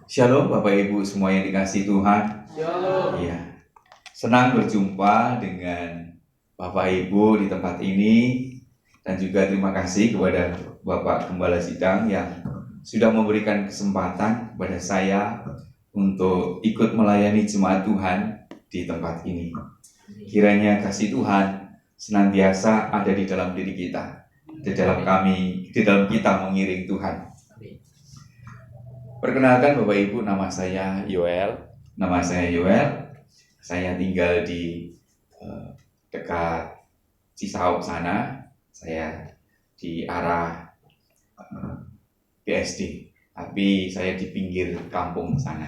Shalom Bapak Ibu semua yang dikasihi Tuhan. Shalom. Iya, senang berjumpa dengan Bapak Ibu di tempat ini. Dan juga terima kasih kepada Bapak Gembala Sidang yang sudah memberikan kesempatan kepada saya untuk ikut melayani jemaat Tuhan di tempat ini. Kiranya kasih Tuhan senantiasa ada di dalam diri kita, di dalam kita mengiring Tuhan. Perkenalkan Bapak Ibu, nama saya Yoel. Saya tinggal di dekat Cisauk sana. Saya di arah BSD, tapi saya di pinggir kampung sana.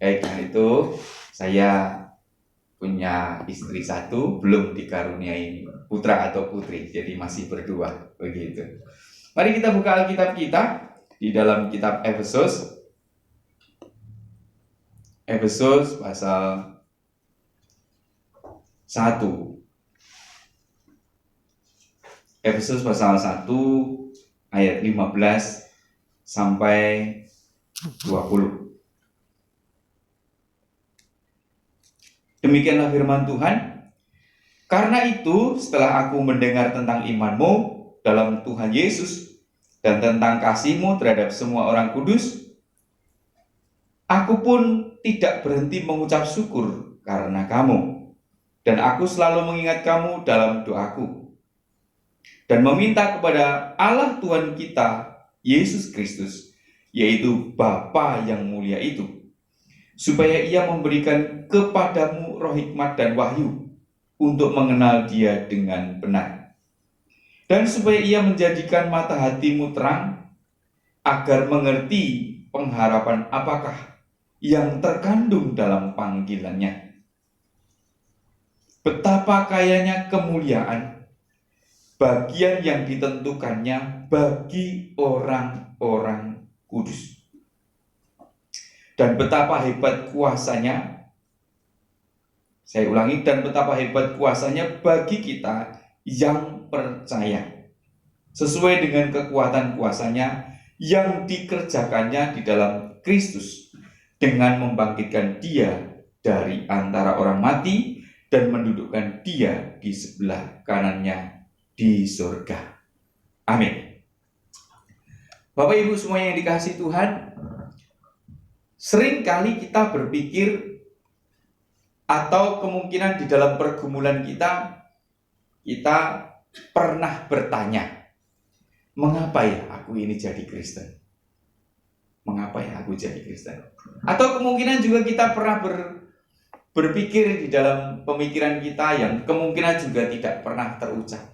Karena itu saya punya istri satu, belum dikaruniai putra atau putri, jadi masih berdua begitu. Mari kita buka Alkitab kita di dalam kitab Efesus pasal 1. Efesus pasal 1 ayat 15 sampai 20. Demikianlah firman Tuhan. Karena itu, setelah aku mendengar tentang imanmu dalam Tuhan Yesus dan tentang kasihmu terhadap semua orang kudus, aku pun tidak berhenti mengucap syukur karena kamu. Dan aku selalu mengingat kamu dalam doaku. Dan meminta kepada Allah Tuhan kita, Yesus Kristus, yaitu Bapa yang mulia itu, supaya Ia memberikan kepadamu roh hikmat dan wahyu untuk mengenal Dia dengan benar. Dan supaya Ia menjadikan mata hatimu terang, agar mengerti pengharapan apakah yang terkandung dalam panggilannya. Betapa kayanya kemuliaan bagian yang ditentukannya bagi orang-orang kudus. Dan betapa hebat kuasanya, saya ulangi, dan betapa hebat kuasanya bagi kita yang percaya, sesuai dengan kekuatan kuasanya yang dikerjakannya di dalam Kristus, dengan membangkitkan Dia dari antara orang mati dan mendudukkan Dia di sebelah kanannya di surga. Amin. Bapak Ibu semua yang dikasihi Tuhan, seringkali kita berpikir atau kemungkinan di dalam pergumulan kita pernah bertanya, mengapa ya aku ini jadi Kristen? Mengapa ya aku jadi Kristen? Atau kemungkinan juga kita pernah berpikir di dalam pemikiran kita yang kemungkinan juga tidak pernah terucap.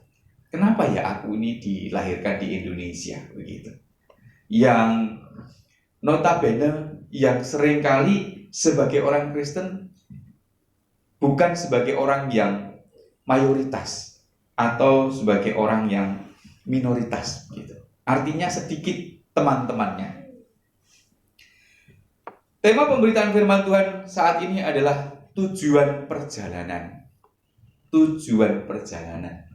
Kenapa ya aku ini dilahirkan di Indonesia begitu? Yang notabene yang seringkali sebagai orang Kristen bukan sebagai orang yang mayoritas atau sebagai orang yang minoritas gitu. Artinya sedikit teman-temannya. Tema pemberitaan firman Tuhan saat ini adalah tujuan perjalanan. Tujuan perjalanan.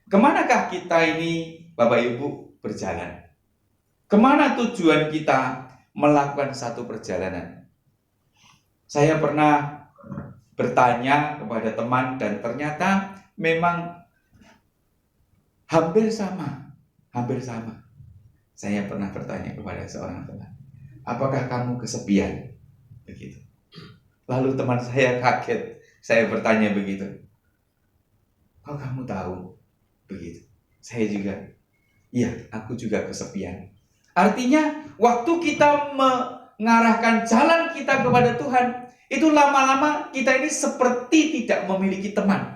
Kemanakah kita ini Bapak Ibu berjalan? Kemana tujuan kita melakukan satu perjalanan? Saya pernah bertanya kepada teman dan ternyata memang hampir sama. Saya pernah bertanya kepada seorang teman, apakah kamu kesepian? Begitu. Lalu teman saya kaget. Saya bertanya begitu. Kok kamu tahu? Begitu. Saya juga, iya, aku juga kesepian. Artinya, waktu kita mengarahkan jalan kita kepada Tuhan, itu lama-lama kita ini seperti tidak memiliki teman.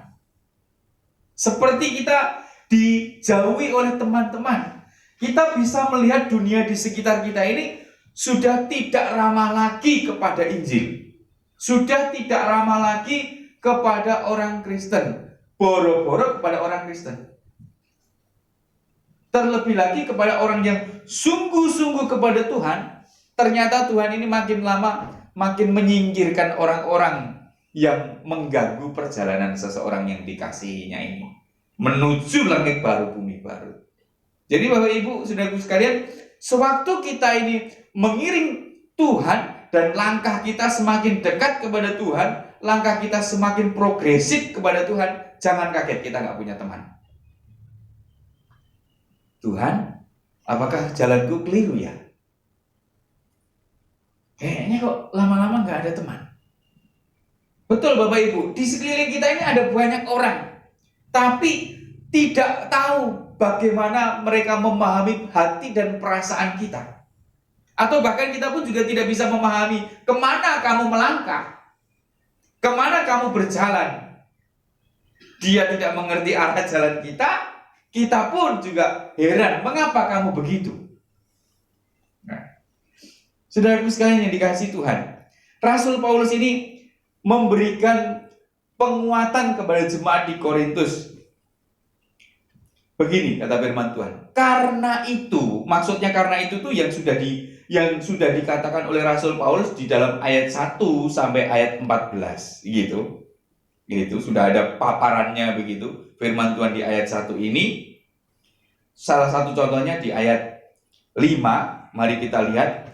Seperti kita dijauhi oleh teman-teman. Kita bisa melihat dunia di sekitar kita ini sudah tidak ramah lagi kepada Injil. Sudah tidak ramah lagi kepada orang Kristen. Boro-boro kepada orang Kristen. Terlebih lagi kepada orang yang sungguh-sungguh kepada Tuhan. Ternyata Tuhan ini makin lama makin menyingkirkan orang-orang yang mengganggu perjalanan seseorang yang dikasihinya ini menuju langit baru, bumi baru. Jadi Bapak Ibu, saudaraku sekalian, sewaktu kita ini mengiring Tuhan dan langkah kita semakin dekat kepada Tuhan, langkah kita semakin progresif kepada Tuhan, jangan kaget kita nggak punya teman. Tuhan, apakah jalanku keliru ya? Kayaknya kok lama-lama nggak ada teman. Betul Bapak Ibu, di sekeliling kita ini ada banyak orang, tapi tidak tahu bagaimana mereka memahami hati dan perasaan kita. Atau bahkan kita pun juga tidak bisa memahami kemana kamu melangkah, kemana kamu berjalan. Dia tidak mengerti arah jalan kita pun juga heran, mengapa kamu begitu? Nah, saudaraku sekalian yang dikasihi Tuhan, Rasul Paulus ini memberikan penguatan kepada jemaat di Korintus. Begini kata firman Tuhan, karena itu, maksudnya karena itu tuh yang sudah dikatakan oleh Rasul Paulus di dalam ayat 1 sampai ayat 14 gitu. Itu sudah ada paparannya begitu. Firman Tuhan di ayat 1 ini, salah satu contohnya di ayat 5, mari kita lihat.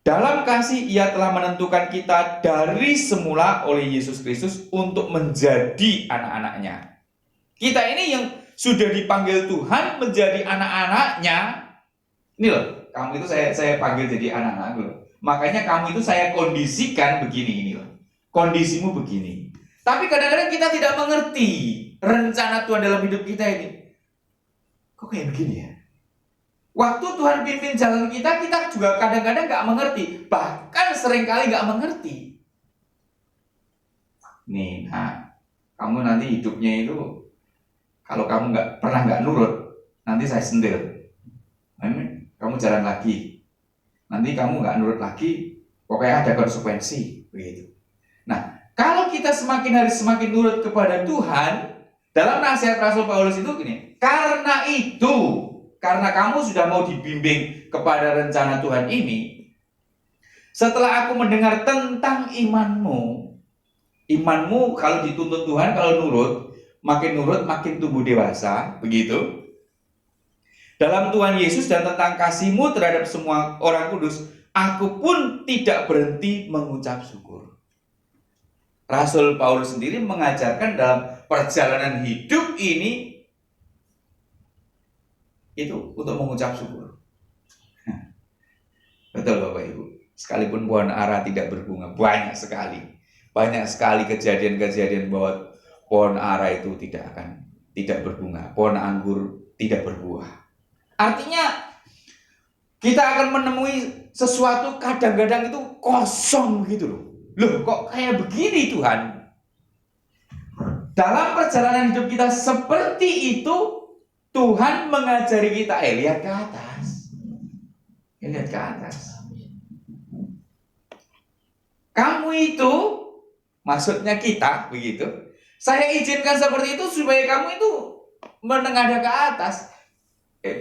Dalam kasih ia telah menentukan kita dari semula oleh Yesus Kristus untuk menjadi anak-anaknya. Kita ini yang sudah dipanggil Tuhan menjadi anak-anaknya. Ini loh, kamu itu saya panggil jadi anak-anak loh. Makanya kamu itu saya kondisikan begini ini loh. Kondisimu begini. Tapi kadang-kadang kita tidak mengerti rencana Tuhan dalam hidup kita ini. Kok kayak begini ya? Waktu Tuhan pimpin jalan kita juga kadang-kadang gak mengerti. Bahkan seringkali gak mengerti. Nih, nah, kamu nanti hidupnya itu, kalau kamu pernah gak nurut, nanti saya sentil. Kamu jalan lagi. Nanti kamu gak nurut lagi, pokoknya ada konsekuensi. Begitu. Nah, kalau kita semakin hari semakin nurut kepada Tuhan, dalam nasihat Rasul Paulus itu gini, karena kamu sudah mau dibimbing kepada rencana Tuhan ini, setelah aku mendengar tentang imanmu kalau dituntut Tuhan, kalau nurut makin tumbuh dewasa, begitu. Dalam Tuhan Yesus dan tentang kasih-Mu terhadap semua orang kudus, aku pun tidak berhenti mengucap syukur. Rasul Paulus sendiri mengajarkan dalam perjalanan hidup ini itu untuk mengucap syukur. Betul Bapak Ibu. Sekalipun pohon ara tidak berbunga, banyak sekali kejadian-kejadian bahwa pohon ara itu tidak berbunga, pohon anggur tidak berbuah. Artinya kita akan menemui sesuatu kadang-kadang itu kosong gitu loh. Loh kok kayak begini Tuhan? Dalam perjalanan hidup kita seperti itu, Tuhan mengajari kita, lihat ke atas. Lihat ke atas. Kamu itu, maksudnya kita, begitu. Saya izinkan seperti itu supaya kamu itu menengadah ke atas.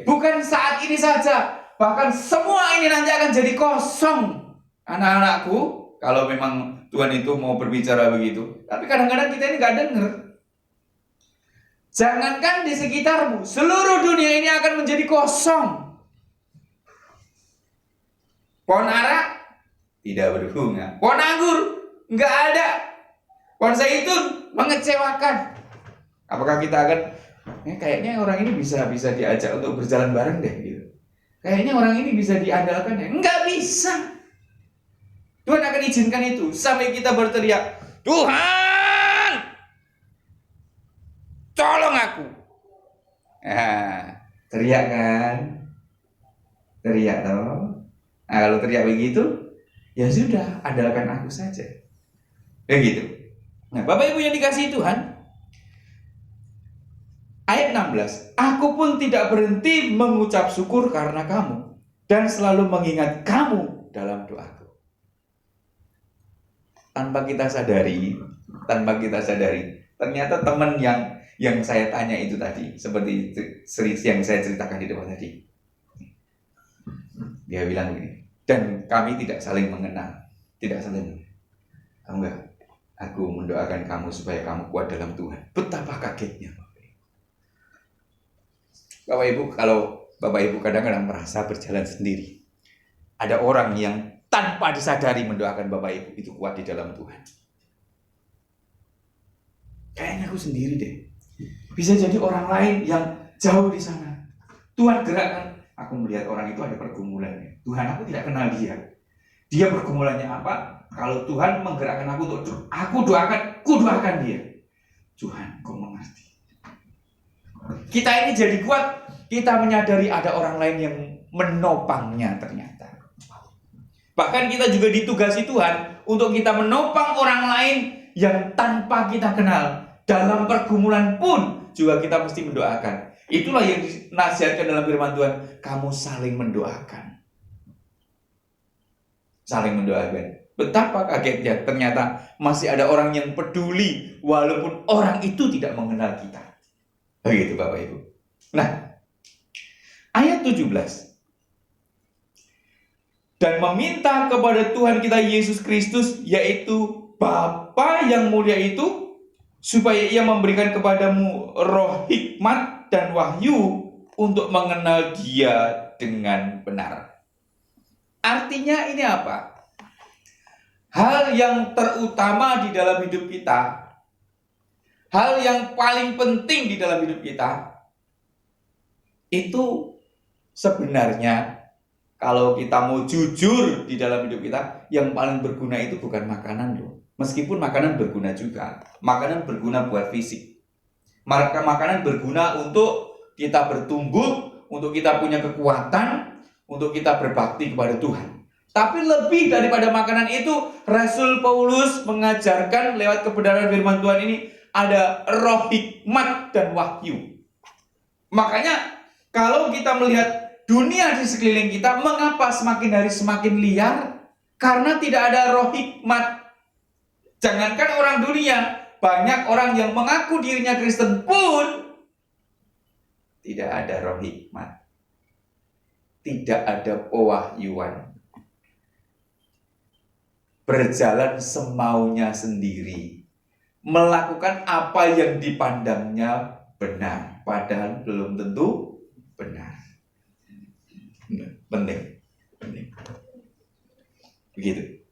Bukan saat ini saja, bahkan semua ini nanti akan jadi kosong. Anak-anakku, kalau memang Tuhan itu mau berbicara begitu. Tapi kadang-kadang kita ini gak dengar. Jangankan di sekitarmu, seluruh dunia ini akan menjadi kosong. Pohon ara tidak berbunga, pohon anggur nggak ada, pohon zaitun mengecewakan. Apakah kita akan kayaknya orang ini bisa diajak untuk berjalan bareng deh gitu. Kayaknya orang ini bisa diandalkan ya? Nggak bisa. Tuhan akan izinkan itu sampai kita berteriak, Tuhan, tolong aku. Teriak kan? Teriak toh. Nah, kalau teriak begitu, ya sudah, andalkan aku saja. Begitu. Nah, Bapak Ibu yang dikasihi Tuhan, ayat 16, aku pun tidak berhenti mengucap syukur karena kamu dan selalu mengingat kamu dalam doaku. Tanpa kita sadari, ternyata teman yang saya tanya itu tadi, seperti yang saya ceritakan di depan tadi. Dia bilang begini, dan kami tidak saling mengenal. Enggak, aku mendoakan kamu supaya kamu kuat dalam Tuhan. Betapa kagetnya Bapak Ibu, kalau Bapak Ibu kadang-kadang merasa berjalan sendiri, ada orang yang tanpa disadari mendoakan Bapak Ibu itu kuat di dalam Tuhan. Kayaknya aku sendiri deh. Bisa jadi orang lain yang jauh di sana. Tuhan gerakkan. Aku melihat orang itu ada pergumulannya. Tuhan, aku tidak kenal dia. Dia pergumulannya apa? Kalau Tuhan menggerakkan aku untuk aku doakan dia. Tuhan, kau mengerti. Kita ini jadi kuat. Kita menyadari ada orang lain yang menopangnya ternyata. Bahkan kita juga ditugasi Tuhan untuk kita menopang orang lain yang tanpa kita kenal. Dalam pergumulan pun juga kita mesti mendoakan. Itulah yang dinasihatkan dalam firman Tuhan. Kamu saling mendoakan. Saling mendoakan. Betapa kagetnya ternyata masih ada orang yang peduli walaupun orang itu tidak mengenal kita. Begitu Bapak Ibu. Nah, ayat 17. Dan meminta kepada Tuhan kita Yesus Kristus, yaitu Bapa yang mulia itu, supaya ia memberikan kepadamu roh hikmat dan wahyu untuk mengenal dia dengan benar. Artinya ini apa? Hal yang terutama di dalam hidup kita, hal yang paling penting di dalam hidup kita, itu sebenarnya kalau kita mau jujur di dalam hidup kita, yang paling berguna itu bukan makanan loh. Meskipun makanan berguna juga. Makanan berguna buat fisik. Makanan berguna untuk kita bertumbuh, untuk kita punya kekuatan, untuk kita berbakti kepada Tuhan. Tapi lebih daripada makanan itu, Rasul Paulus mengajarkan lewat kebenaran firman Tuhan ini ada roh hikmat dan wahyu. Makanya kalau kita melihat dunia di sekeliling kita, mengapa semakin hari semakin liar? Karena tidak ada roh hikmat. Jangankan orang dunia, banyak orang yang mengaku dirinya Kristen pun tidak ada roh hikmat. Tidak ada pewahyuan. Berjalan semaunya sendiri. Melakukan apa yang dipandangnya benar. Padahal belum tentu benar. Penting. Begitu.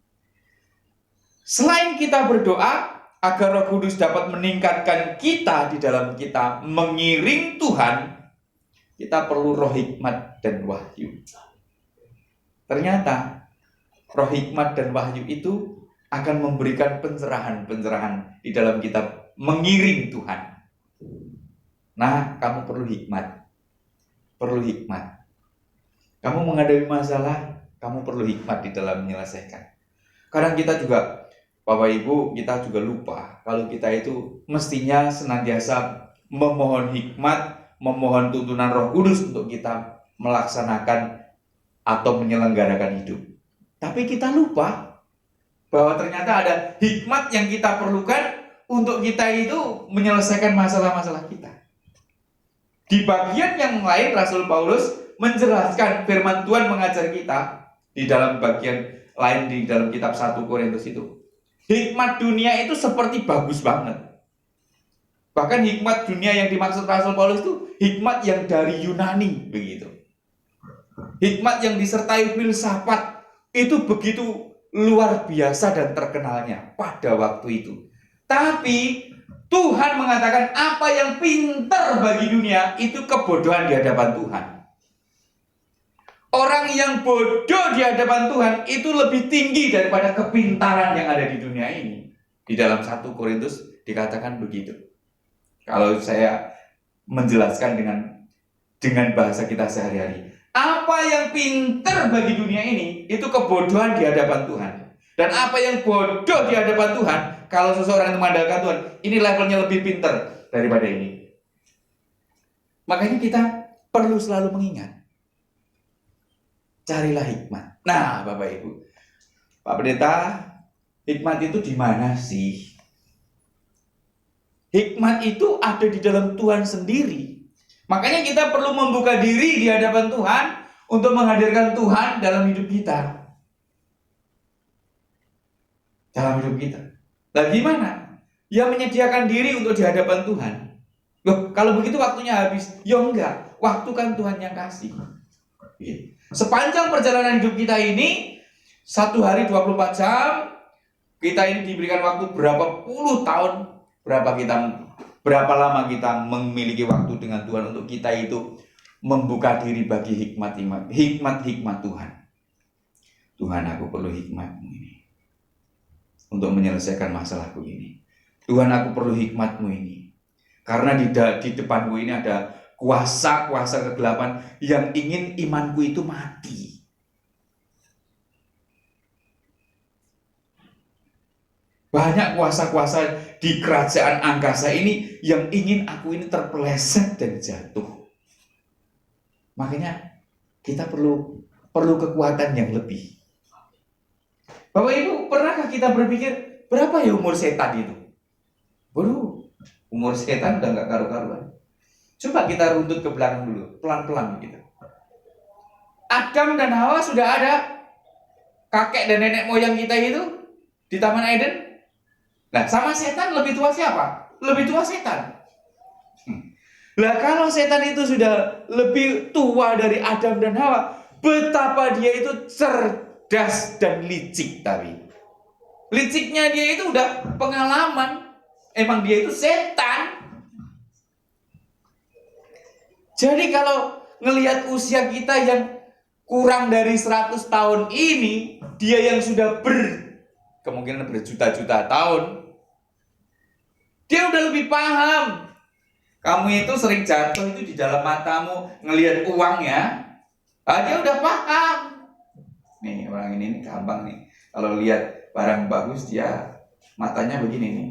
Selain kita berdoa agar Roh Kudus dapat meningkatkan kita di dalam kita mengiring Tuhan, kita perlu roh hikmat dan wahyu. Ternyata roh hikmat dan wahyu itu akan memberikan pencerahan-pencerahan di dalam kita mengiring Tuhan. Nah, kamu perlu hikmat. Perlu hikmat. Kamu menghadapi masalah, kamu perlu hikmat di dalam menyelesaikan. Kadang kita juga, Bapak Ibu, kita juga lupa kalau kita itu mestinya senantiasa memohon hikmat, memohon tuntunan Roh Kudus untuk kita melaksanakan atau menyelenggarakan hidup. Tapi kita lupa bahwa ternyata ada hikmat yang kita perlukan untuk kita itu menyelesaikan masalah-masalah kita. Di bagian yang lain, Rasul Paulus menjelaskan firman Tuhan mengajar kita di dalam bagian lain di dalam kitab 1 Korintus itu. Hikmat dunia itu seperti bagus banget. Bahkan hikmat dunia yang dimaksud Rasul Paulus itu hikmat yang dari Yunani begitu. Hikmat yang disertai filsafat itu begitu luar biasa dan terkenalnya pada waktu itu. Tapi Tuhan mengatakan apa yang pintar bagi dunia itu kebodohan di hadapan Tuhan. Orang yang bodoh di hadapan Tuhan itu lebih tinggi daripada kepintaran yang ada di dunia ini. Di dalam 1 Korintus dikatakan begitu. Kalau saya menjelaskan dengan bahasa kita sehari-hari. Apa yang pintar bagi dunia ini itu kebodohan di hadapan Tuhan. Dan apa yang bodoh di hadapan Tuhan, kalau seseorang itu mengandalkan Tuhan, ini levelnya lebih pintar daripada ini. Makanya kita perlu selalu mengingat. Carilah hikmat. Nah, Bapak Ibu, Pak Pendeta, hikmat itu di mana sih? Hikmat itu ada di dalam Tuhan sendiri. Makanya kita perlu membuka diri di hadapan Tuhan untuk menghadirkan Tuhan dalam hidup kita. Dalam hidup kita. Nah, gimana? Ya menyediakan diri untuk di hadapan Tuhan. Loh, kalau begitu waktunya habis. Ya enggak, waktu kan Tuhan yang kasih. Sepanjang perjalanan hidup kita ini, 1 hari 24 jam, kita ini diberikan waktu berapa puluh tahun, berapa lama kita memiliki waktu dengan Tuhan untuk kita itu membuka diri bagi hikmat Tuhan. Tuhan, aku perlu hikmat-Mu ini untuk menyelesaikan masalahku ini. Tuhan, aku perlu hikmat-Mu ini. Karena di depanku ini ada kuasa-kuasa kegelapan yang ingin imanku itu mati. Banyak kuasa-kuasa di kerajaan angkasa ini yang ingin aku ini terpeleset dan jatuh. Makanya kita perlu kekuatan yang lebih. Bapak Ibu, pernahkah kita berpikir berapa ya umur setan itu? Waduh, umur setan udah gak karu-karuan. Coba kita runtut ke belakang dulu, pelan-pelan gitu. Adam dan Hawa sudah ada. Kakek dan nenek moyang kita itu di Taman Eden. Nah, sama setan lebih tua siapa? Lebih tua setan. Lah kalau setan itu sudah lebih tua dari Adam dan Hawa, betapa dia itu cerdas dan licik. Tapi liciknya dia itu udah pengalaman. Emang dia itu setan. Jadi kalau ngelihat usia kita yang kurang dari 100 tahun ini, dia yang sudah kemungkinan berjuta-juta tahun, dia udah lebih paham. Kamu itu sering jatuh itu di dalam matamu ngelihat uang ya. Dia udah paham. Nih orang ini gampang nih. Kalau lihat barang bagus dia matanya begini nih.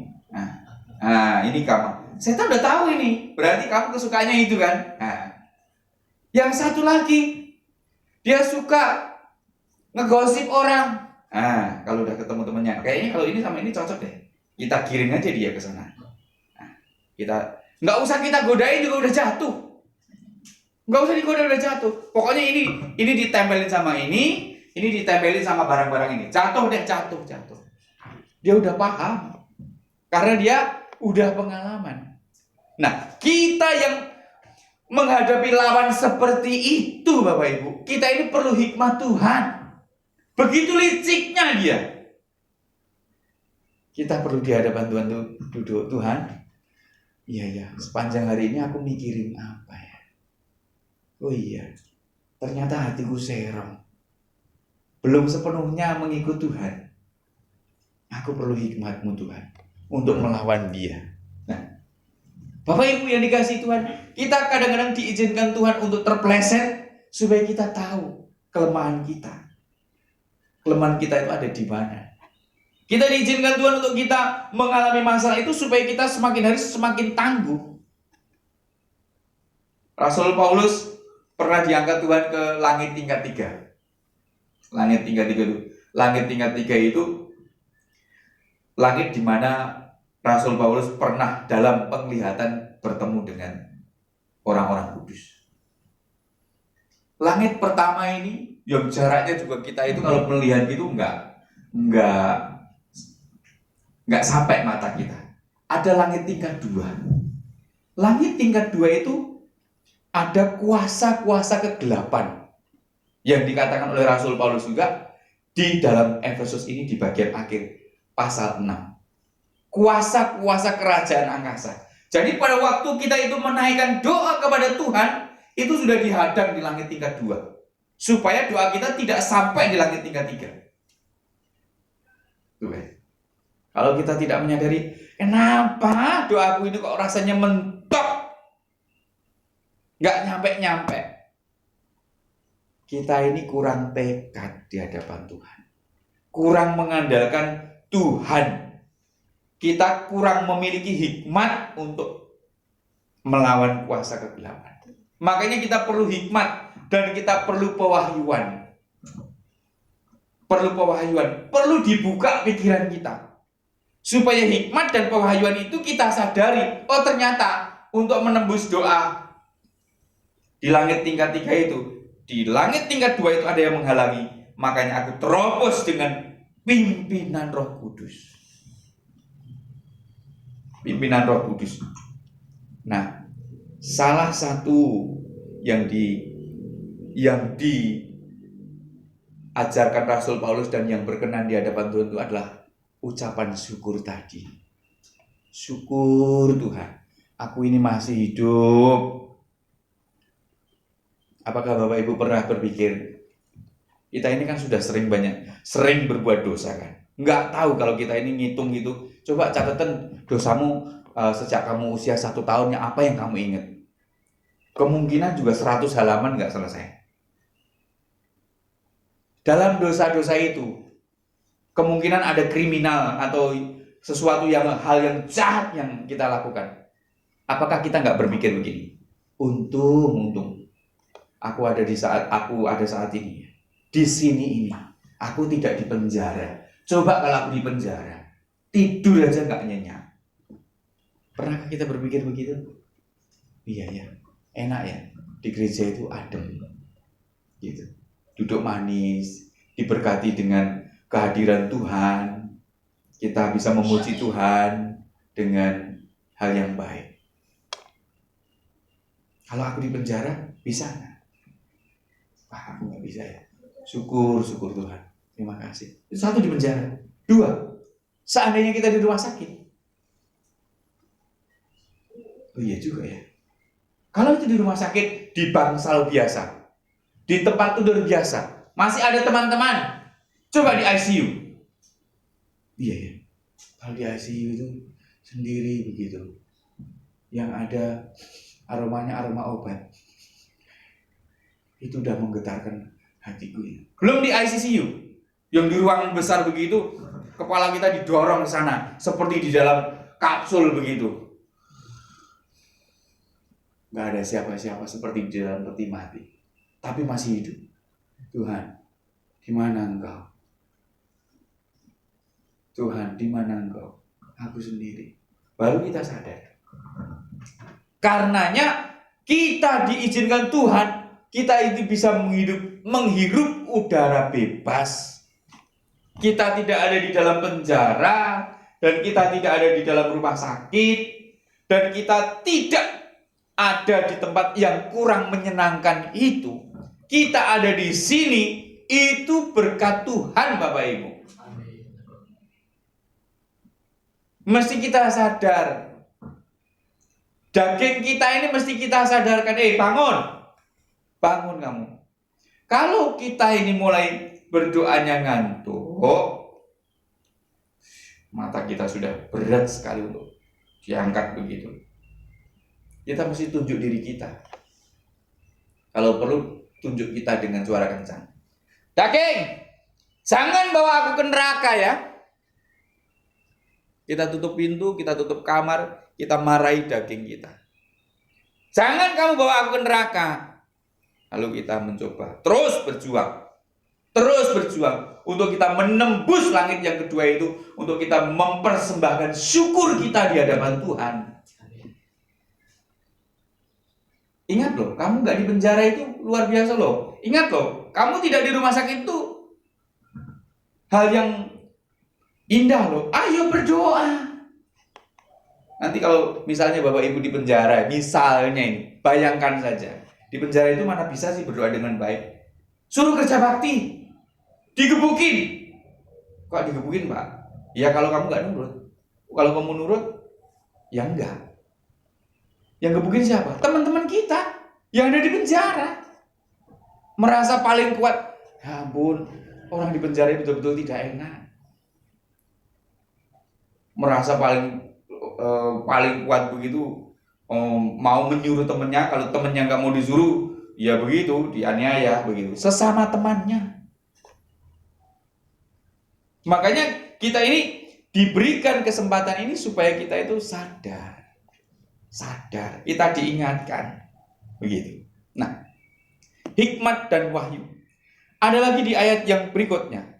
Nah ini kamu. Setan udah tahu ini. Berarti kamu kesukaannya itu kan. Nah, yang satu lagi dia suka ngegosip orang. Nah kalau udah ketemu temennya, kayaknya kalau ini sama ini cocok deh. Kita kirim aja dia ke sana. Nah, kita nggak usah kita godain juga udah jatuh. Nggak usah digoda udah jatuh. Pokoknya ini ditempelin sama ini ditempelin sama barang-barang ini. Jatuh deh, jatuh. Dia udah paham. Karena dia udah pengalaman. Nah, kita yang menghadapi lawan seperti itu, Bapak Ibu, kita ini perlu hikmat Tuhan. Begitu liciknya dia. Kita perlu di hadapan Tuhan duduk, Tuhan. Iya, sepanjang hari ini aku mikirin apa ya? Oh iya, ternyata hatiku serong. Belum sepenuhnya mengikut Tuhan. Aku perlu hikmat-Mu Tuhan untuk melawan dia. Nah, Bapak Ibu yang dikasihi Tuhan, kita kadang-kadang diizinkan Tuhan untuk terpeleset supaya kita tahu kelemahan kita. Kelemahan kita itu ada di mana. Kita diizinkan Tuhan untuk kita mengalami masalah itu supaya kita semakin hari semakin tangguh. Rasul Paulus pernah diangkat Tuhan ke langit tingkat 3. Langit tingkat 3 itu. Langit tingkat 3 itu langit di mana Rasul Paulus pernah dalam penglihatan bertemu dengan orang-orang kudus. Langit pertama ini yang jaraknya juga kita itu kalau melihat gitu nggak sampai mata kita. Ada langit tingkat 2. Langit tingkat 2 itu ada kuasa-kuasa kegelapan yang dikatakan oleh Rasul Paulus juga di dalam Efesus ini di bagian akhir pasal 6. Kuasa-kuasa kerajaan angkasa. Jadi pada waktu kita itu menaikkan doa kepada Tuhan, itu sudah dihadang di langit tingkat 2. Supaya doa kita tidak sampai di langit tingkat 3. Tuh, kalau kita tidak menyadari, kenapa doaku ini kok rasanya mentok, nggak nyampe-nyampe. Kita ini kurang tekad di hadapan Tuhan. Kurang mengandalkan Tuhan. Kita kurang memiliki hikmat untuk melawan kuasa kegelapan. Makanya kita perlu hikmat dan kita perlu pewahyuan. Perlu dibuka pikiran kita. Supaya hikmat dan pewahyuan itu kita sadari, oh ternyata untuk menembus doa di langit tingkat 3 itu, di langit tingkat 2 itu ada yang menghalangi. Makanya aku terobos dengan pimpinan Roh Kudus. Pimpinan Roh Kudus. Nah, salah satu yang yang diajarkan Rasul Paulus dan yang berkenan di hadapan Tuhan itu adalah ucapan syukur tadi. Syukur Tuhan, aku ini masih hidup. Apakah Bapak Ibu pernah berpikir, kita ini kan sudah sering berbuat dosa kan? Nggak tahu kalau kita ini ngitung gitu. Coba catatan dosamu sejak kamu usia 1 tahun, apa yang kamu ingat? Kemungkinan juga 100 halaman nggak selesai. Dalam dosa-dosa itu, kemungkinan ada kriminal atau sesuatu hal yang jahat yang kita lakukan. Apakah kita nggak berpikir begini? Untung aku ada saat ini. Di sini ini, aku tidak di penjara. Coba kalau aku di penjara, tidur aja nggak nyenyak. Pernahkah kita berpikir begitu? Iya ya, enak ya. Di gereja itu adem, gitu. Duduk manis, diberkati dengan kehadiran Tuhan. Kita bisa memuji Tuhan dengan hal yang baik. Kalau aku di penjara, bisa nggak? Wah, aku nggak bisa ya. Syukur Tuhan. Terima kasih. Itu 1, di penjara. 2, seandainya kita di rumah sakit. Oh iya juga ya. Kalau itu di rumah sakit, di bangsal biasa, di tempat tidur biasa, masih ada teman-teman. Coba di ICU. Iya ya. Kalau di ICU itu sendiri begitu. Yang ada aromanya aroma obat. Itu udah menggetarkan hatiku ya. Belum di ICU, yang di ruangan besar begitu, kepala kita didorong ke sana seperti di dalam kapsul begitu. Gak ada siapa-siapa seperti di dalam peti mati, tapi masih hidup. Tuhan, di mana Engkau? Tuhan, di mana Engkau? Aku sendiri. Baru kita sadar. Karenanya kita diizinkan Tuhan, kita itu bisa menghirup udara bebas. Kita tidak ada di dalam penjara, dan kita tidak ada di dalam rumah sakit, dan kita tidak ada di tempat yang kurang menyenangkan itu. Kita ada di sini, itu berkat Tuhan Bapak Ibu. Mesti kita sadar. Daging kita ini mesti kita sadarkan, bangun kamu. Kalau kita ini mulai berdoanya ngantuk, mata kita sudah berat sekali untuk diangkat begitu. Kita mesti tunjuk diri kita. Kalau perlu, tunjuk kita dengan suara kencang. Daging, jangan bawa aku ke neraka ya. Kita tutup pintu, kita tutup kamar, kita marahi daging kita. Jangan kamu bawa aku ke neraka. Lalu kita mencoba terus berjuang untuk kita menembus langit yang kedua itu, untuk kita mempersembahkan syukur kita di hadapan Tuhan. Ingat loh, kamu gak di penjara itu luar biasa loh. Ingat loh, kamu tidak di rumah sakit itu hal yang indah loh. Ayo berdoa. Nanti kalau misalnya Bapak Ibu di penjara, misalnya ini, bayangkan saja, di penjara itu mana bisa sih berdoa dengan baik? Suruh kerja bakti, digebukin. Kok digebukin Pak? Ya kalau kamu gak nurut. Kalau kamu nurut, ya enggak. Yang gebukin siapa? Teman-teman kita yang ada di penjara. Merasa paling kuat. Ya ampun, orang di penjara betul-betul tidak enak. Merasa paling kuat begitu, mau menyuruh temannya. Kalau temannya nggak mau disuruh, ya begitu, dianiaya begitu. Sesama temannya. Makanya kita ini diberikan kesempatan ini supaya kita itu sadar, kita diingatkan begitu. Nah, hikmat dan wahyu. Ada lagi di ayat yang berikutnya.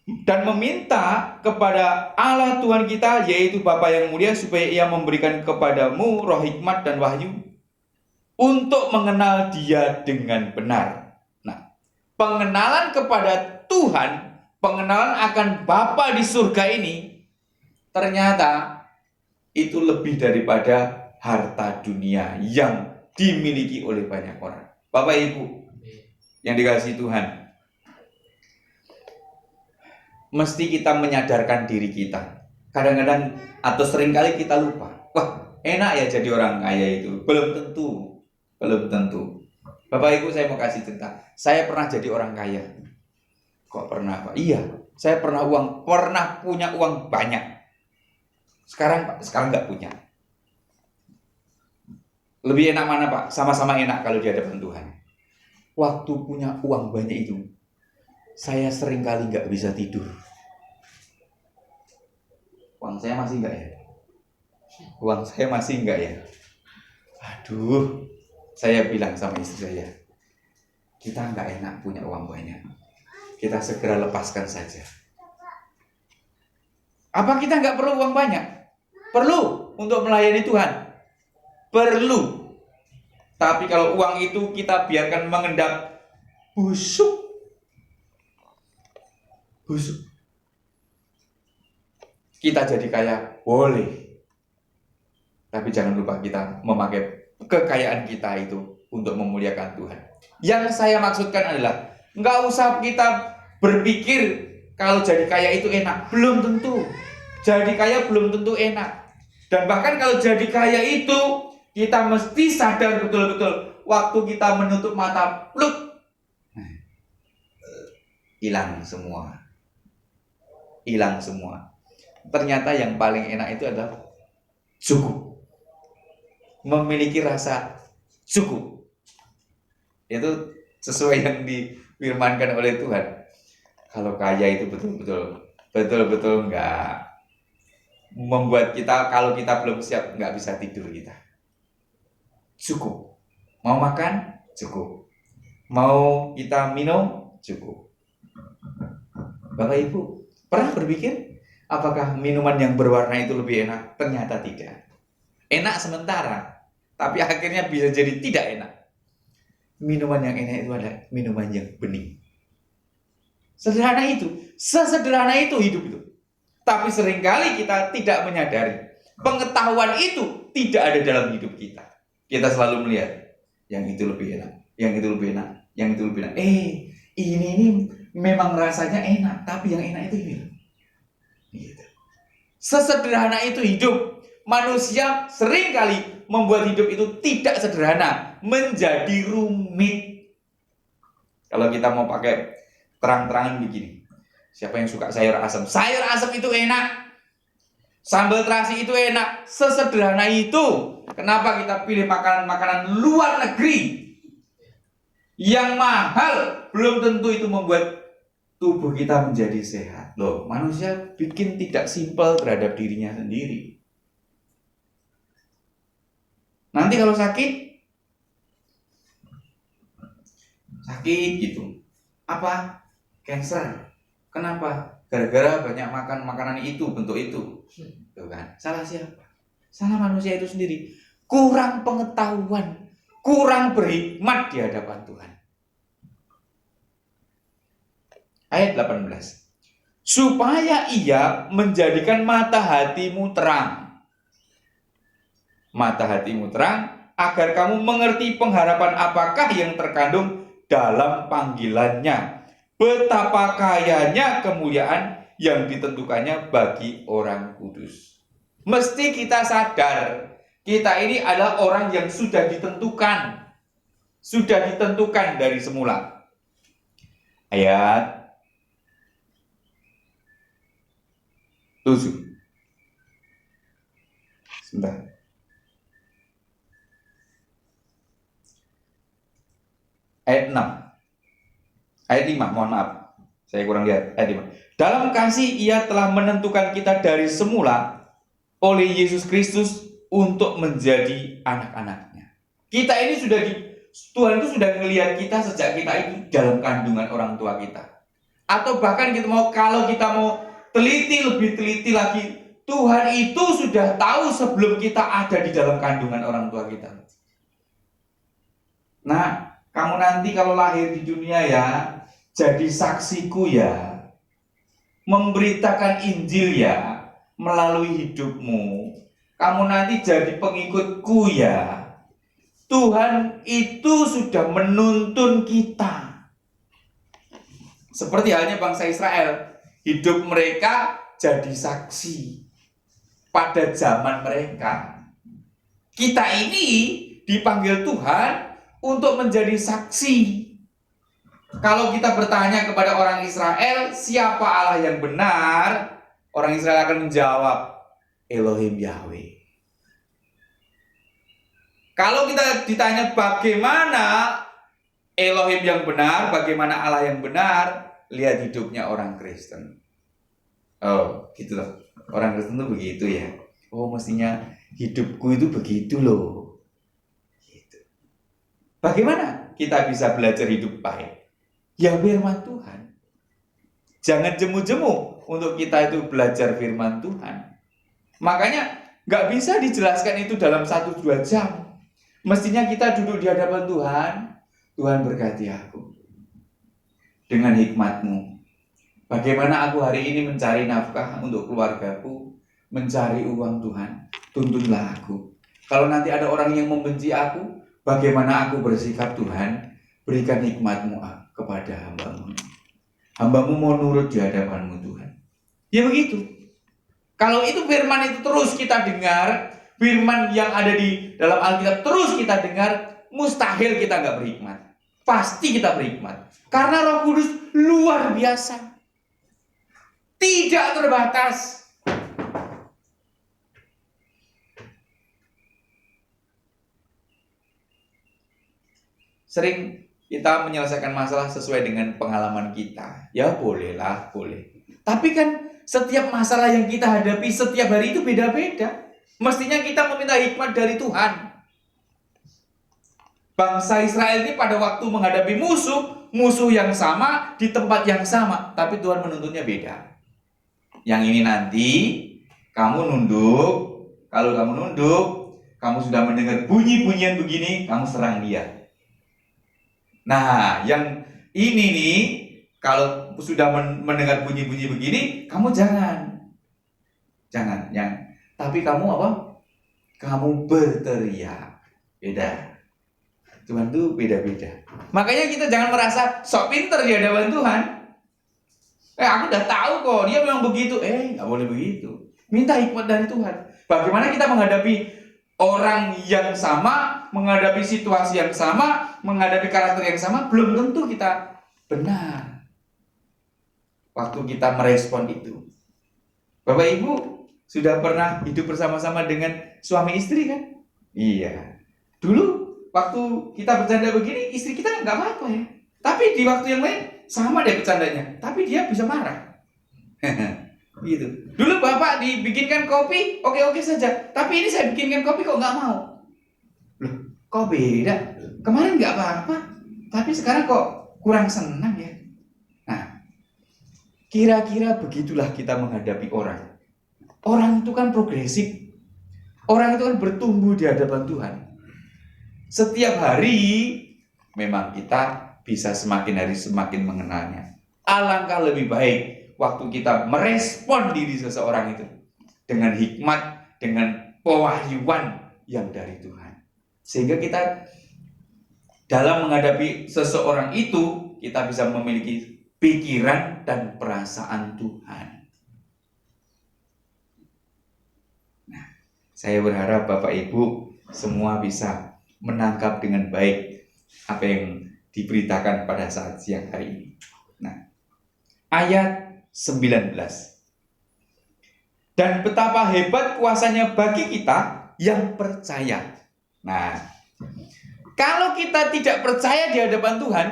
Dan meminta kepada Allah Tuhan kita, yaitu Bapa yang mulia, supaya Ia memberikan kepadamu roh hikmat dan wahyu untuk mengenal Dia dengan benar. Nah, pengenalan kepada Tuhan, pengenalan akan Bapa di surga ini, ternyata itu lebih daripada harta dunia yang dimiliki oleh banyak orang. Bapak Ibu yang dikasihi Tuhan, mesti kita menyadarkan diri kita. Kadang-kadang atau seringkali kita lupa. Wah, enak ya jadi orang kaya itu. Belum tentu. Bapak Ibu, saya mau kasih cerita. Saya pernah jadi orang kaya. Kok pernah, Pak? Iya, saya pernah punya uang banyak. Sekarang nggak punya. Lebih enak mana, Pak? Sama-sama enak kalau di hadapan Tuhan. Waktu punya uang banyak itu, saya seringkali nggak bisa tidur. Uang saya masih enggak ya? Aduh, saya bilang sama istri saya, kita nggak enak punya uang banyak. Kita segera lepaskan saja. Apa kita nggak perlu uang banyak? Perlu untuk melayani Tuhan. Perlu. Tapi kalau uang itu kita biarkan mengendap busuk. Kita jadi kaya, boleh. Tapi jangan lupa kita memakai kekayaan kita itu untuk memuliakan Tuhan. Yang saya maksudkan adalah, nggak usah kita berpikir kalau jadi kaya itu enak. Belum tentu. Jadi kaya belum tentu enak. Dan bahkan kalau jadi kaya itu, kita mesti sadar betul-betul. Waktu kita menutup mata, pluk, hilang semua. Ternyata yang paling enak itu adalah cukup. Memiliki rasa cukup. Itu sesuai yang difirmankan oleh Tuhan. Kalau kaya itu betul-betul enggak membuat kita, kalau kita belum siap, enggak bisa tidur kita. Cukup. Mau makan? Cukup. Mau kita minum? Cukup. Bapak Ibu, pernah berpikir apakah minuman yang berwarna itu lebih enak? Ternyata tidak. Enak sementara, tapi akhirnya bisa jadi tidak enak. Minuman yang enak itu adalah minuman yang bening. Sesederhana itu hidup itu. Tapi seringkali kita tidak menyadari. Pengetahuan itu tidak ada dalam hidup kita. Kita selalu melihat yang itu lebih enak, yang itu lebih enak. Ini memang rasanya enak, tapi yang enak itu ini. Gitu. Sesederhana itu hidup. Manusia seringkali membuat hidup itu tidak sederhana, menjadi rumit. Kalau kita mau pakai terang-terangan begini, siapa yang suka sayur asam? Sayur asam itu enak, sambal terasi itu enak, sesederhana itu. Kenapa kita pilih makanan-makanan luar negeri yang mahal? Belum tentu itu membuat tubuh kita menjadi sehat. Loh, manusia bikin tidak simpel terhadap dirinya sendiri. Nanti kalau sakit gitu. Apa? Cancer. Kenapa? Gara-gara banyak makan makanan itu, bentuk itu. Tuh kan? Salah siapa? Salah manusia itu sendiri. Kurang pengetahuan, kurang berhikmat di hadapan Tuhan. Ayat 18. Supaya ia menjadikan mata hatimu terang. Mata hatimu terang, agar kamu mengerti pengharapan apakah yang terkandung dalam panggilannya. Betapa kayanya kemuliaan yang ditentukannya bagi orang kudus. Mesti kita sadar, kita ini adalah orang yang sudah ditentukan dari semula. Ayat 7. Sebentar. Ayat 6. Ayat 5, mohon maaf. Saya kurang lihat. Ayat 5. Dalam kasih ia telah menentukan kita dari semula oleh Yesus Kristus untuk menjadi anak-anaknya. Kita ini Tuhan itu sudah melihat kita sejak kita itu dalam kandungan orang tua kita. Atau bahkan kalau kita mau lebih teliti lagi, Tuhan itu sudah tahu sebelum kita ada di dalam kandungan orang tua kita. Nah, kamu nanti kalau lahir di dunia ya, jadi saksiku ya, memberitakan Injil ya, melalui hidupmu. Kamu nanti jadi pengikutku ya. Tuhan itu sudah menuntun kita. Seperti halnya bangsa Israel, hidup mereka jadi saksi pada zaman mereka. Kita ini dipanggil Tuhan untuk menjadi saksi. Kalau kita bertanya kepada orang Israel, siapa Allah yang benar? Orang Israel akan menjawab, Elohim Yahweh. Kalau kita ditanya bagaimana Elohim yang benar, bagaimana Allah yang benar, lihat hidupnya orang Kristen. Oh, gitu loh. Orang Kristen itu begitu ya. Oh, mestinya hidupku itu begitu loh. Gitu. Bagaimana kita bisa belajar hidup baik? Ya firman Tuhan. Jangan jemu-jemu untuk kita itu belajar firman Tuhan. Makanya nggak bisa dijelaskan itu dalam 1-2 jam. Mestinya kita duduk di hadapan Tuhan. Tuhan berkati aku dengan hikmat-Mu. Bagaimana aku hari ini mencari nafkah untuk keluargaku, mencari uang Tuhan, tuntunlah aku. Kalau nanti ada orang yang membenci aku, bagaimana aku bersikap Tuhan, berikan hikmat-Mu kepada hamba-Mu. Hamba-Mu mau nurut di hadapan-Mu Tuhan. Ya begitu. Kalau itu firman itu terus kita dengar, firman yang ada di dalam Alkitab terus kita dengar, mustahil kita nggak berhikmat. Pasti kita berhikmat. Karena Roh Kudus luar biasa. Tidak terbatas. Sering kita menyelesaikan masalah sesuai dengan pengalaman kita. Ya bolehlah, boleh. Tapi kan setiap masalah yang kita hadapi setiap hari itu beda-beda. Mestinya kita meminta hikmat dari Tuhan. Bangsa Israel ini pada waktu menghadapi musuh yang sama, di tempat yang sama. Tapi Tuhan menuntunnya beda. Yang ini nanti, kamu nunduk. Kalau kamu nunduk, kamu sudah mendengar bunyi-bunyian begini, kamu serang dia. Nah, yang ini nih, kalau sudah mendengar bunyi-bunyi begini, kamu jangan. Tapi kamu apa? Kamu berteriak. Beda. Tuhan itu beda-beda. Makanya kita jangan merasa sok pinter di hadapan Tuhan. Aku udah tahu kok, dia memang begitu. Nggak boleh begitu. Minta hikmat dari Tuhan. Bagaimana kita menghadapi orang yang sama, menghadapi situasi yang sama, menghadapi karakter yang sama, belum tentu kita benar waktu kita merespon itu. Bapak Ibu sudah pernah hidup bersama-sama dengan suami istri kan? Iya. Dulu waktu kita bercanda begini, istri kita nggak apa-apa ya. Tapi di waktu yang lain sama deh bercandanya. Tapi dia bisa marah. Gitu. Dulu Bapak dibikinkan kopi, oke-oke saja. Tapi ini saya bikinkan kopi kok nggak mau. Loh, kok beda? Kemarin nggak apa-apa. Tapi sekarang kok kurang senang ya. Nah, kira-kira begitulah kita menghadapi orang. Orang itu kan progresif. Orang itu kan bertumbuh di hadapan Tuhan. Setiap hari memang kita bisa semakin hari semakin mengenalnya. Alangkah lebih baik waktu kita merespon diri seseorang itu dengan hikmat, dengan pewahyuan yang dari Tuhan. Sehingga kita dalam menghadapi seseorang itu, kita bisa memiliki pikiran dan perasaan Tuhan. Nah, saya berharap Bapak Ibu semua bisa menangkap dengan baik apa yang diberitakan pada saat siang hari ini. Nah, ayat 19. Dan betapa hebat kuasanya bagi kita yang percaya. Nah, kalau kita tidak percaya di hadapan Tuhan,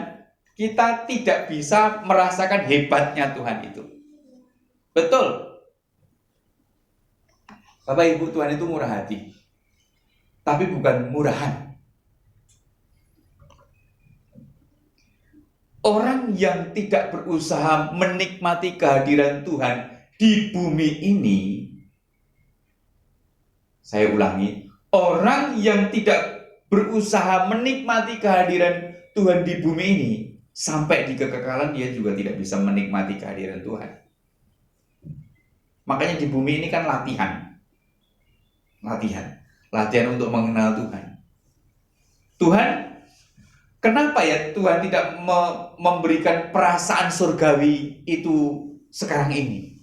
kita tidak bisa merasakan hebatnya Tuhan itu. Betul. Bapak Ibu, Tuhan itu murah hati. Tapi bukan murahan. Orang yang tidak berusaha menikmati kehadiran Tuhan di bumi ini, saya ulangi, orang yang tidak berusaha menikmati kehadiran Tuhan di bumi ini, sampai di kekekalan dia juga tidak bisa menikmati kehadiran Tuhan. Makanya di bumi ini kan latihan untuk mengenal Tuhan. Tuhan, kenapa ya Tuhan tidak memberikan perasaan surgawi itu sekarang ini?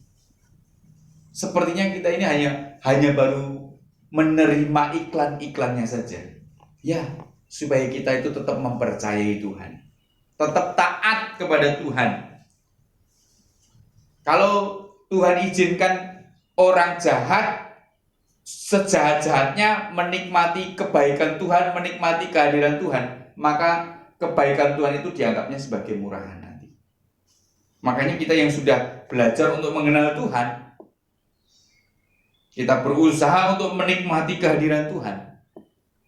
Sepertinya kita ini hanya baru menerima iklan-iklannya saja. Ya, supaya kita itu tetap mempercayai Tuhan, tetap taat kepada Tuhan. Kalau Tuhan izinkan orang jahat sejahat-jahatnya menikmati kebaikan Tuhan, menikmati kehadiran Tuhan, maka kebaikan Tuhan itu dianggapnya sebagai murahan nanti. Makanya kita yang sudah belajar untuk mengenal Tuhan, kita berusaha untuk menikmati kehadiran Tuhan,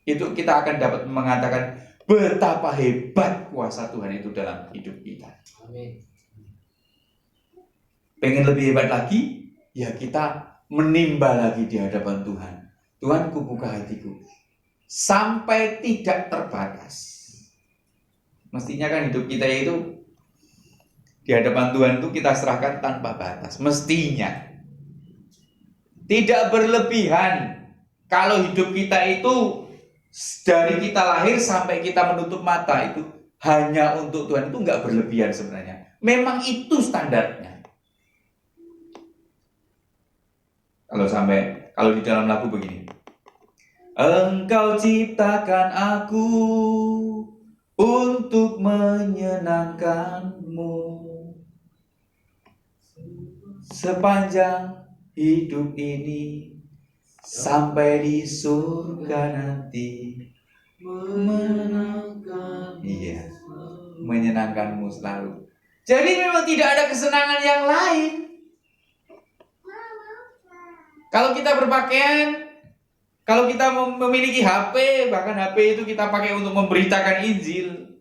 itu kita akan dapat mengatakan betapa hebat kuasa Tuhan itu dalam hidup kita. Amin. Pengen lebih hebat lagi, ya kita menimba lagi di hadapan Tuhan. Tuhan, kubuka hatiku sampai tidak terbatas. Mestinya kan hidup kita itu di hadapan Tuhan itu kita serahkan tanpa batas. Mestinya tidak berlebihan. Kalau hidup kita itu dari kita lahir sampai kita menutup mata itu hanya untuk Tuhan, itu nggak berlebihan sebenarnya. Memang itu standarnya. Kalau di dalam lagu begini, Engkau ciptakan aku untuk menyenangkanmu sepanjang hidup ini sampai di surga nanti. Iya, menyenangkanmu selalu. Jadi memang tidak ada kesenangan yang lain. Kalau kita berpakaian, kalau kita memiliki HP, bahkan HP itu kita pakai untuk memberitakan Injil,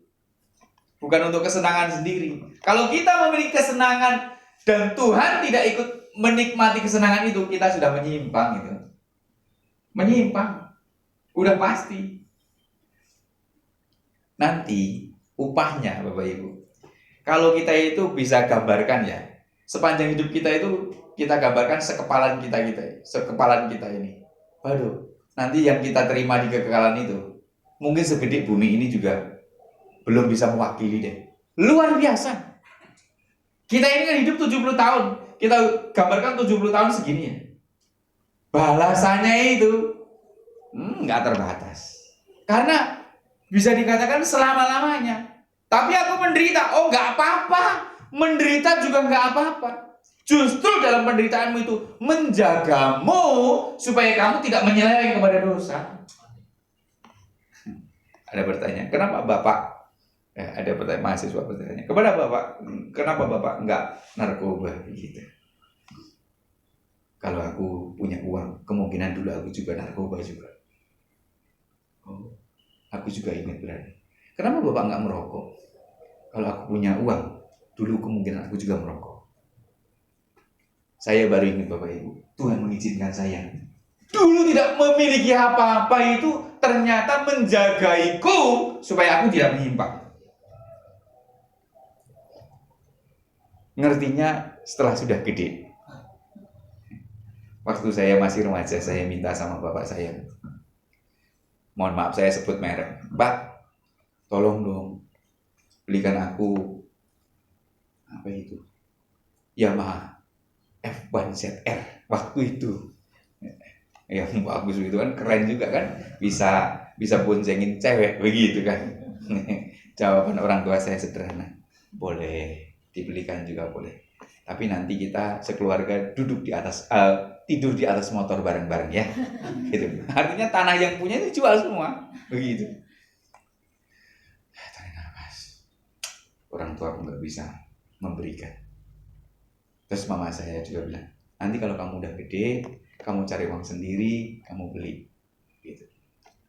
bukan untuk kesenangan sendiri. Kalau kita memiliki kesenangan dan Tuhan tidak ikut menikmati kesenangan itu, kita sudah menyimpang itu. Menyimpang, udah pasti. Nanti upahnya Bapak Ibu, kalau kita itu bisa gambarkan ya, sepanjang hidup kita itu kita gambarkan sekepalan kita ini. Waduh, nanti yang kita terima di kekekalan itu mungkin segede bumi ini juga belum bisa mewakili deh. Luar biasa. Kita ini kan hidup 70 tahun. Kita gambarkan 70 tahun segini ya. Balasannya itu nggak terbatas. Karena bisa dikatakan selama-lamanya. Tapi aku menderita. Oh, nggak apa-apa. Menderita juga nggak apa-apa. Justru dalam penderitaanmu itu menjagamu supaya kamu tidak menyeleweng kepada dosa. Ada bertanya, kenapa Bapak? Ada pertanyaan mahasiswa bertanya, kepada Bapak, kenapa Bapak enggak narkoba gitu? Kalau aku punya uang, kemungkinan dulu aku juga narkoba juga. Oh, aku juga ingat berani. Kenapa Bapak enggak merokok? Kalau aku punya uang, dulu kemungkinan aku juga merokok. Saya baru ingat Bapak Ibu, Tuhan mengizinkan saya dulu tidak memiliki apa-apa itu ternyata menjagaiku supaya aku tidak menyimpang. Ngertinya setelah sudah gede. Waktu saya masih remaja, saya minta sama bapak saya, mohon maaf saya sebut merek, Pak, tolong dong belikan aku apa itu Yamaha F1ZR waktu itu. Yang bagus itu kan, keren juga kan, bisa boncengin cewek begitu kan. Jawaban orang tua saya sederhana, boleh dibelikan juga boleh, tapi nanti kita sekeluarga duduk di atas tidur di atas motor bareng-bareng ya. Gitu. Artinya tanah yang punya itu jual semua begitu. Tarik nafas. Orang tua aku nggak bisa memberikan. Terus mama saya juga bilang, nanti kalau kamu udah gede, kamu cari uang sendiri, kamu beli. Gitu.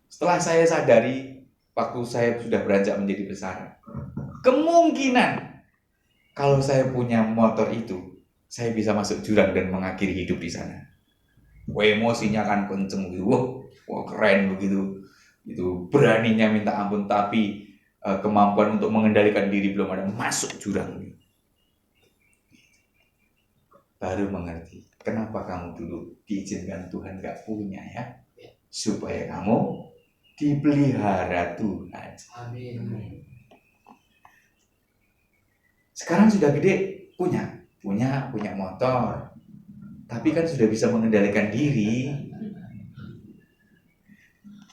Setelah saya sadari, waktu saya sudah beranjak menjadi besar, kemungkinan kalau saya punya motor itu, saya bisa masuk jurang dan mengakhiri hidup di sana. Wah, emosinya kan kenceng gitu, wah keren begitu, itu beraninya minta ampun, tapi kemampuan untuk mengendalikan diri belum ada, masuk jurang. Baru mengerti kenapa kamu dulu diizinkan Tuhan gak punya ya, supaya kamu dipelihara Tuhan. Amin. Sekarang sudah gede, punya motor, tapi kan sudah bisa mengendalikan diri.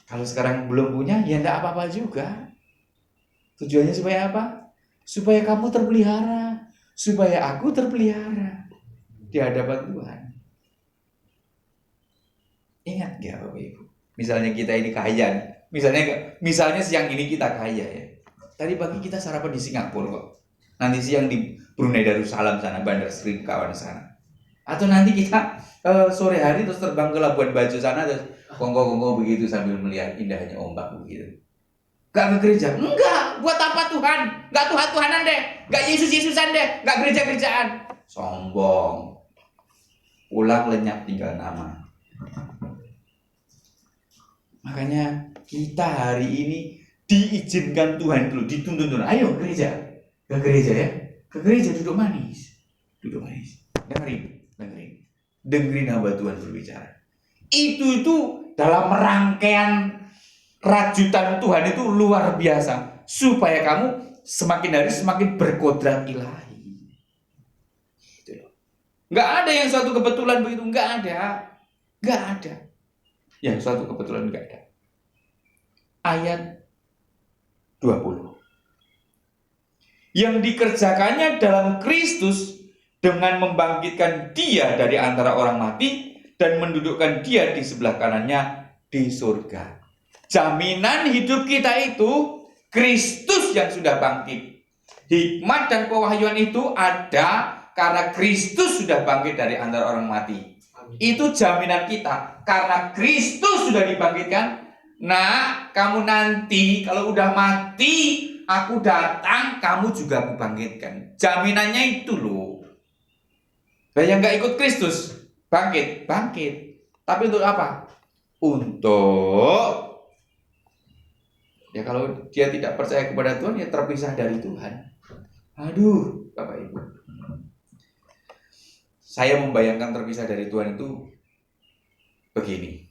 Kalau sekarang belum punya, ya enggak apa-apa juga. Tujuannya supaya apa? Supaya kamu terpelihara, supaya aku terpelihara di hadapan Tuhan. Ingat gak Bapak Ibu? Misalnya kita ini kaya nih. Misalnya siang ini kita kaya ya. Tadi pagi kita sarapan di Singapura kok. Nanti siang di Brunei Darussalam sana, Bandar Sri Begawan sana. Atau nanti kita sore hari terus terbang ke Labuan Bajo sana terus kongko-kongko begitu sambil melihat indahnya ombak begitu. Gak ke gereja? Enggak. Buat apa Tuhan? Gak Tuhan-Tuhanan deh. Gak Yesus-Yesusan deh. Gak gereja-gerejaan. Sombong. Pulang lenyap tinggal nama. Makanya kita hari ini diizinkan Tuhan dulu, dituntun Tuhan. Ayo gereja. Ke gereja ya. Ke gereja duduk manis. Duduk manis. Dengerin hamba Tuhan berbicara. Itu dalam rangkaian rajutan Tuhan itu luar biasa, supaya kamu semakin hari semakin berkodrat ilahi. Gitu loh. Nggak ada yang suatu kebetulan begitu, nggak ada. Yang suatu kebetulan nggak ada. Ayat 20. Yang dikerjakannya dalam Kristus dengan membangkitkan Dia dari antara orang mati dan mendudukkan Dia di sebelah kanannya di surga. Jaminan hidup kita itu Kristus yang sudah bangkit. Hikmat dan pewahyuan itu ada karena Kristus sudah bangkit dari antara orang mati. Itu jaminan kita. Karena Kristus sudah dibangkitkan. Nah, kamu nanti kalau udah mati, aku datang, kamu juga aku bangkitkan. Jaminannya itu loh. Nah, yang gak ikut Kristus bangkit. Tapi untuk apa? Untuk ya kalau dia tidak percaya kepada Tuhan, ya terpisah dari Tuhan. Aduh, Bapak Ibu. Saya membayangkan terpisah dari Tuhan itu begini.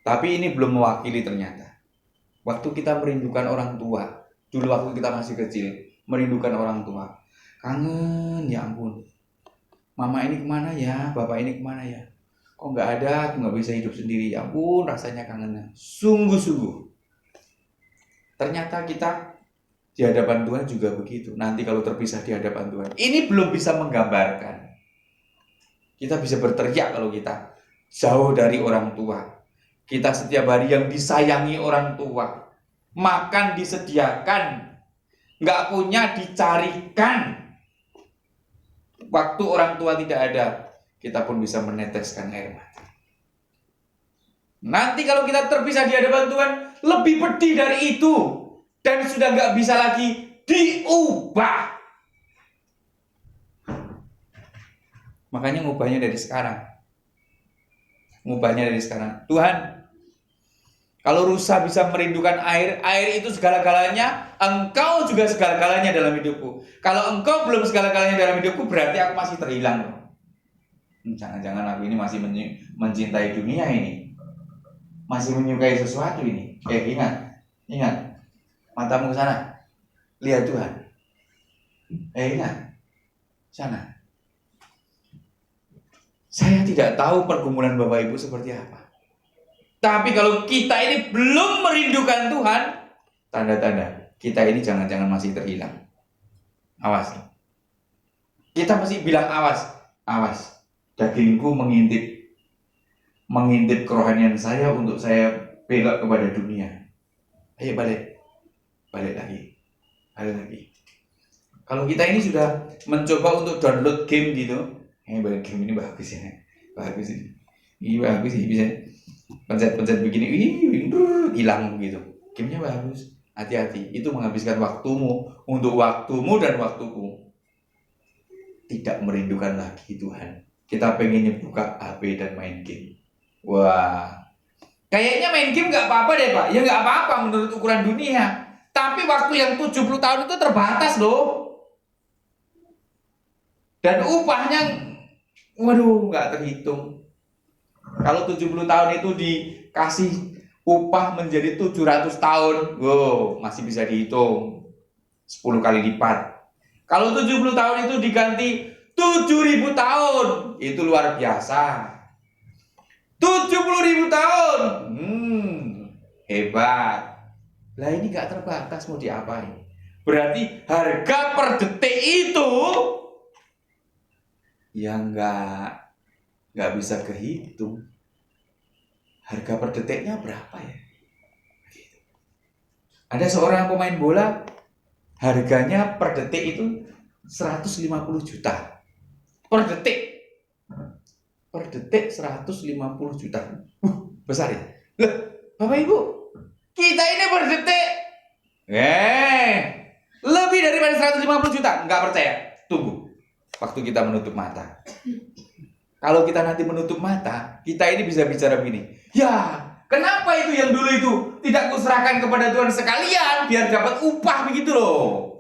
Tapi ini belum mewakili ternyata. Waktu kita merindukan orang tua, dulu waktu kita masih kecil, merindukan orang tua. Kangen, ya ampun. Mama ini kemana ya? Bapak ini kemana ya? Kok nggak ada? Aku nggak bisa hidup sendiri. Ya ampun, rasanya kangennya. Sungguh-sungguh. Ternyata kita di hadapan Tuhan juga begitu. Nanti kalau terpisah di hadapan Tuhan, ini belum bisa menggambarkan. Kita bisa berteriak kalau kita jauh dari orang tua. Kita setiap hari yang disayangi orang tua. Makan disediakan. Nggak punya dicarikan. Waktu orang tua tidak ada, kita pun bisa meneteskan air mata. Nanti kalau kita terpisah di hadapan Tuhan, lebih pedih dari itu. Dan sudah nggak bisa lagi diubah. Makanya ngubahnya dari sekarang. Tuhan, kalau rusa bisa merindukan air, air itu segala-galanya, Engkau juga segala-galanya dalam hidupku. Kalau Engkau belum segala-galanya dalam hidupku, berarti aku masih terhilang. Jangan-jangan aku ini masih mencintai dunia ini. Masih menyukai sesuatu ini. Ingat. Matamu ke sana. Lihat Tuhan. Ingat. Sana. Saya tidak tahu pergumulan Bapak Ibu seperti apa. Tapi kalau kita ini belum merindukan Tuhan, tanda-tanda kita ini jangan-jangan masih terhilang. Awas. Kita mesti bilang awas. Dagingku mengintip kerohanian saya untuk saya belok kepada dunia. Ayo balik lagi. Kalau kita ini sudah mencoba untuk download game gitu, game ini bagus ya, ini bagus sih, bisa pencet begini, hilang begitu. Gamenya bagus, hati-hati, itu menghabiskan waktumu untuk waktumu dan waktuku. Tidak merindukan lagi Tuhan. Kita pengennya buka HP dan main game. Wah, kayaknya main game nggak apa-apa deh Pak. Ya nggak apa-apa menurut ukuran dunia. Tapi waktu yang 70 tahun itu terbatas loh. Dan upahnya, waduh, nggak terhitung. Kalau 70 tahun itu dikasih upah menjadi 700 tahun. Wow, masih bisa dihitung 10 kali lipat. Kalau 70 tahun itu diganti 7.000 tahun, itu luar biasa. 70.000 tahun, hebat. Lah ini gak terbatas, mau diapain? Berarti harga per detik itu ya nggak bisa kehitung. Harga per detiknya berapa ya? Ada seorang pemain bola, harganya per detik itu 150 juta. Per detik. Per detik 150 juta. Besar ya? Loh, Bapak Ibu, kita ini per detik lebih daripada 150 juta. Nggak percaya? Tunggu. Waktu kita menutup mata. Kalau kita nanti menutup mata, kita ini bisa bicara begini. Ya, kenapa itu yang dulu itu tidak kuserahkan kepada Tuhan sekalian biar dapat upah begitu loh.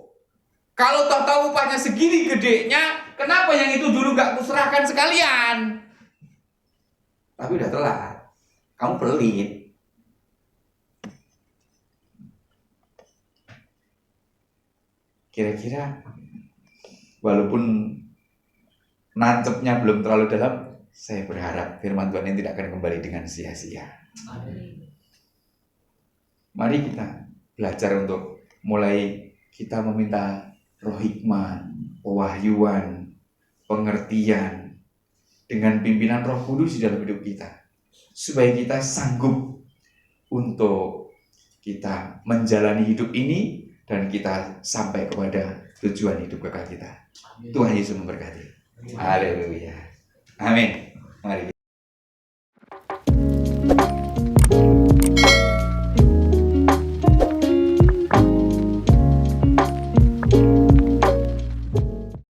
Kalau tahu upahnya segini gedenya, kenapa yang itu dulu gak kuserahkan sekalian? Tapi udah telat. Kamu pelit. Kira-kira walaupun nancepnya belum terlalu dalam, saya berharap firman Tuhan ini tidak akan kembali dengan sia-sia. Mari kita belajar untuk mulai kita meminta roh hikmat, pewahyuan, pengertian dengan pimpinan Roh Kudus di dalam hidup kita, supaya kita sanggup untuk kita menjalani hidup ini dan kita sampai kepada tujuan hidup kekal kita. Tuhan Yesus memberkati. Haleluya. Amin. Mari.